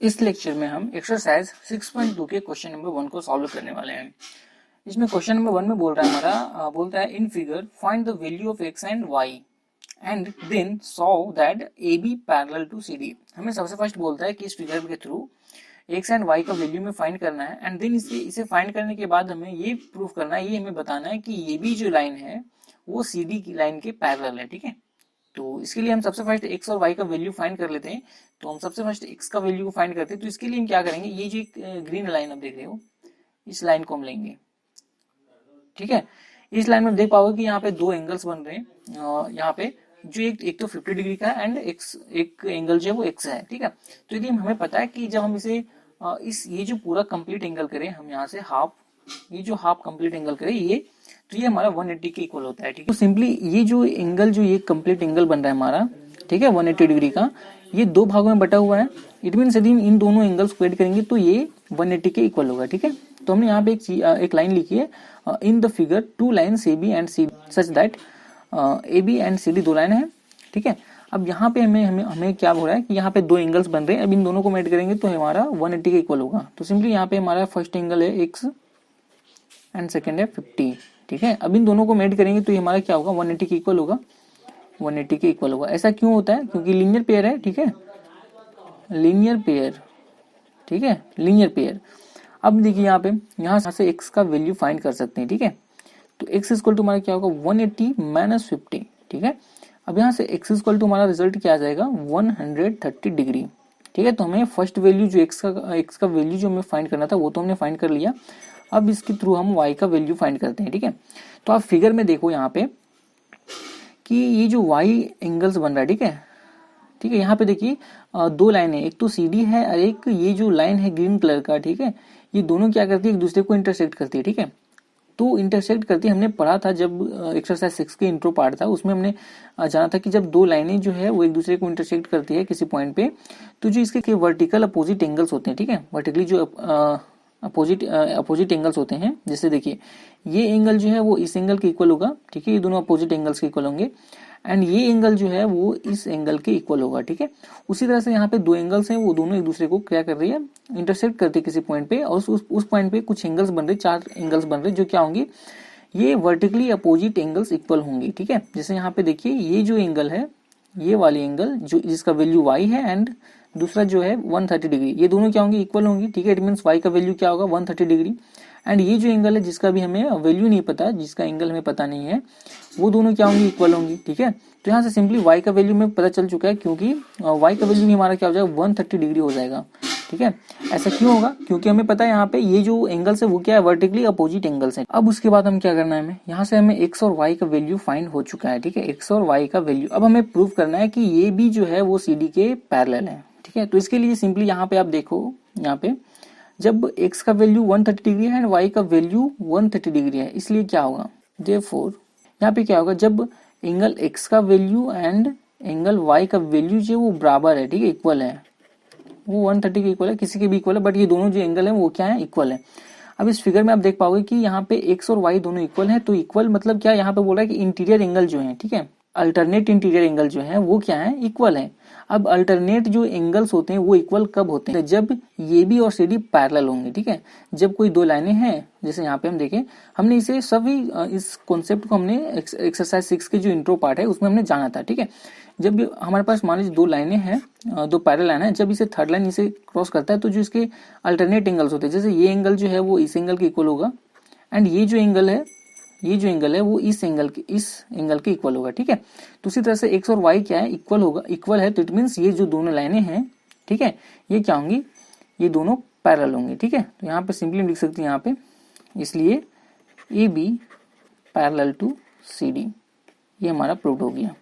इस लेक्चर में हम एक्सरसाइज 6.2 के क्वेश्चन नंबर 1 को सॉल्व करने वाले हैं। इसमें क्वेश्चन नंबर 1 में बोल रहा है हमारा बोलता है in figure find the value of X and Y and then solve that A B parallel to C D. हमें सबसे फर्स्ट बोलता है कि इस फिगर के थ्रू एक्स एंड वाई का वैल्यू में फाइंड करना है एंड देन इसे फाइंड करने के बाद हमें ये प्रूफ करना है, ये हमें बताना है कि ये भी जो लाइन है वो सी डी की लाइन के पैरेलल है। ठीक है, तो इसके लिए हम सबसे फर्स्ट x और y का वैल्यू फाइंड कर लेते हैं। तो हम सबसे फर्स्ट x का वैल्यू फाइंड करते हैं। तो इसके लिए हम क्या करेंगे, ये जो एक ग्रीन लाइन आप देख रहे हो, इस लाइन को हम लेंगे। ठीक है, इस लाइन में देख पाओगे कि यहाँ पे दो एंगल्स बन रहे हैं। यहाँ पे जो एक तो 50 डिग्री का है एंड एक एंगल जो है वो x है। ठीक है, तो यदि हमें पता है कि जब हम इसे ये जो पूरा कंप्लीट एंगल करें, हम यहाँ से हाफ, ये जो हाफ कंप्लीट एंगल करें ये, तो ये हमारा 180 के इक्वल होता है। ठीक है, तो सिंपली ये जो एंगल, जो ये कंप्लीट एंगल बन रहा है हमारा, ठीक है 180 डिग्री का, ये दो भागों में बटा हुआ है। इट मीन यदि इन दोनों एंगल्स को ऐड करेंगे तो ये 180 के इक्वल होगा। ठीक है, तो हमने यहाँ पे एक लाइन लिखी है, in the figure two lines A B and C such that A B and C D दो लाइन है। ठीक है, अब यहाँ पे हमें क्या हो रहा है कि यहाँ पे दो एंगल्स बन रहे हैं। अब इन दोनों को ऐड करेंगे तो हमारा 180 के इक्वल होगा। तो सिंपली यहाँ पे हमारा फर्स्ट एंगल है x एंड सेकेंड है 50। ठीक है, अब इन दोनों को ऐड करेंगे तो ये हमारा क्या होगा, 180 के इक्वल होगा। 180 के इक्वल होगा। ऐसा क्यों होता है, क्योंकि लीनियर पेयर है। ठीक है, लीनियर पेयर। ठीक है, लीनियर पेयर। अब देखिए यहाँ से x का वैल्यू फाइंड कर सकते हैं। ठीक है, तो x इक्वल टू हमारा क्या होगा, 180 माइनस 50। ठीक है, अब यहाँ से x इक्वल टू हमारा रिजल्ट क्या आ जाएगा, 130 डिग्री। ठीक है, तो हमें फर्स्ट वैल्यू जो x का वैल्यू जो हमें फाइंड करना था वो तो हमने फाइंड कर लिया। अब इसके थ्रू हम y का वैल्यू फाइंड करते हैं। ठीक है, तो आप फिगर में देखो यहाँ पे कि ये जो y एंगल्स बन रहा है। ठीक है, ठीक है, यहाँ पे देखिए दो लाइन है, एक तो CD है और एक ये जो लाइन है ग्रीन कलर का। ठीक है, ये दोनों क्या करती है, एक दूसरे को इंटरसेक्ट करती है। ठीक है, तो इंटरसेक्ट करती है, हमने पढ़ा था जब एक्सरसाइज 6 के इंट्रो पार्ट था, उसमें हमने जाना था कि जब दो लाइनें जो है वो एक दूसरे को इंटरसेक्ट करती है किसी पॉइंट पे, तो जो इसके वर्टिकल अपोजिट एंगल्स होते हैं। ठीक है, वर्टिकली जो अपोजिट एंगल्स होते हैं, जैसे देखिए ये एंगल जो है वो इस एंगल के इक्वल होगा। ठीक है, ये दोनों अपोजिट एंगल्स के इक्वल होंगे एंड ये एंगल जो है वो इस एंगल के इक्वल होगा। ठीक है, उसी तरह से यहाँ पे दो एंगल्स हैं, वो दोनों एक दूसरे को क्या कर रही है, इंटरसेक्ट करते हैं किसी पॉइंट पे, और उस पॉइंट पे कुछ एंगल्स बन रहे, चार एंगल्स बन रहे, जो क्या होंगे, ये वर्टिकली अपोजिट एंगल्स इक्वल होंगे। ठीक है, जैसे यहाँ पे देखिए ये जो एंगल है, ये वाली एंगल जो जिसका वैल्यू y है एंड दूसरा जो है 130 डिग्री, ये दोनों क्या होंगे, इक्वल होंगे। ठीक है, इट मींस y का वैल्यू क्या होगा, 130 डिग्री। एंड ये जो एंगल है जिसका भी हमें वैल्यू नहीं पता, जिसका एंगल हमें पता नहीं है, वो दोनों क्या होंगे, इक्वल होंगी। ठीक है, तो यहाँ से सिंपली y का वैल्यू में पता चल चुका है, क्योंकि y का वैल्यू भी हमारा क्या हो जाएगा, 130 डिग्री हो जाएगा। ठीक है, ऐसा क्यों होगा, क्योंकि हमें पता है यहाँ पे ये जो एंगल्स है वो क्या है, वर्टिकली अपोजिट एंगल्स है। अब उसके बाद हम क्या करना है, हमें यहाँ से हमें x और y का वैल्यू फाइंड हो चुका है। ठीक है, x और y का वैल्यू, अब हमें प्रूव करना है कि ये भी जो है वो CD के पैरेलल है। ठीक है, तो इसके लिए सिंपली यहाँ पे आप देखो, यहाँ पे जब x का वैल्यू 130 डिग्री है एंड y का वैल्यू 130 डिग्री है, इसलिए क्या होगा, देयरफॉर यहाँ पे क्या होगा, जब एंगल x का वैल्यू एंड एंगल y का वैल्यू जो वो बराबर है, ठीक है, इक्वल है, वो 130 के इक्वल है, किसी के भी इक्वल है, बट ये दोनों जो एंगल है वो क्या है, इक्वल है। अब इस फिगर में आप देख पाओगे कि यहाँ पे x और y दोनों इक्वल है। तो इक्वल मतलब क्या, यहाँ पे बोल रहा है कि इंटीरियर एंगल जो है, ठीक है, अल्टरनेट इंटीरियर एंगल जो है वो क्या है, इक्वल है। अब अल्टरनेट जो एंगल्स होते हैं वो इक्वल कब होते हैं, जब ये भी और CD पैरेलल होंगे। ठीक है, जब कोई दो लाइनें हैं, जैसे यहाँ पे हम देखें, हमने इसे सभी इस कॉन्सेप्ट को हमने एक्सरसाइज 6 के जो इंट्रो पार्ट है उसमें हमने जाना था। ठीक है, जब हमारे पास मान लीजिए दो लाइनें हैं, दो पैरेलल लाइन है, जब इसे थर्ड लाइन इसे क्रॉस करता है तो जो इसके अल्टरनेट एंगल्स होते हैं, जैसे ये एंगल जो है वो इस एंगल के इक्वल होगा एंड ये जो एंगल है वो इस एंगल के इक्वल होगा। ठीक है, तो उसी तरह से x और y क्या है, इक्वल है, तो इट मींस ये जो दोनों लाइनें हैं, ठीक है, ये क्या होंगी, ये दोनों पैरेलल होंगे। ठीक है, तो यहाँ पे सिंपली लिख सकते हैं यहाँ पे, इसलिए AB पैरेलल टू CD, ये हमारा प्रूव हो गया।